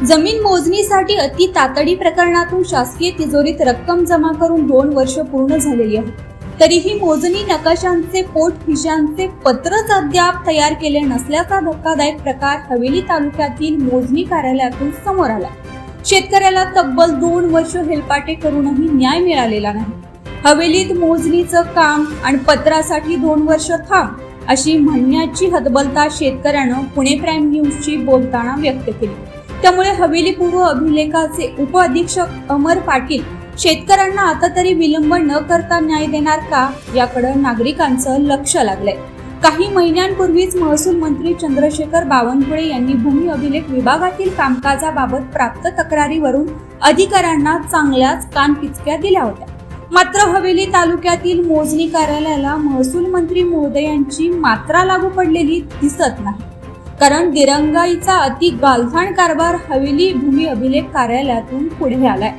जमीन मोजणीसाठी अति तातडी प्रकरणातून शासकीय तिजोरीत रक्कम जमा करून 2 वर्ष पूर्ण झालेली आहे. तरीही मोजणी नकाशांचे पोटफिशांचे पत्रच अद्याप तयार केले नसल्याचा धक्कादायक प्रकार हवेली तालुक्यातील मोजणी कार्यालयातून समोर आला. शेतकऱ्याला तब्बल 2 वर्ष हेलपाटे करूनही न्याय मिळालेला नाही. हवेलीत मोजणीचं काम आणि पत्रासाठी 2 वर्ष थांब अशी म्हणण्याची हतबलता शेतकऱ्यानं पुणे प्राईम न्यूजशी बोलताना व्यक्त केली. त्यामुळे हवेली पूर्व अभिलेखाचे उप अधीक्षक अमर पाटील शेतकऱ्यांना आता तरी विलंब न करता न्याय देणार का याकडे नागरिकांचं लक्ष लागलंय. काही महिन्यांपूर्वीच महसूल मंत्री चंद्रशेखर बावनकुळे यांनी भूमी अभिलेख विभागातील कामकाजाबाबत प्राप्त तक्रारीवरून अधिकाऱ्यांना चांगल्याच कानपिचक्या दिल्या होत्या. मात्र हवेली तालुक्यातील मोजणी कार्यालयाला महसूल मंत्री महोदयांची मात्रा लागू पडलेली दिसत नाही. कारण दिरंगाईचा अति गालथाण कारभार हवेली भूमी अभिलेख कार्यालयातून पुढे आलाय.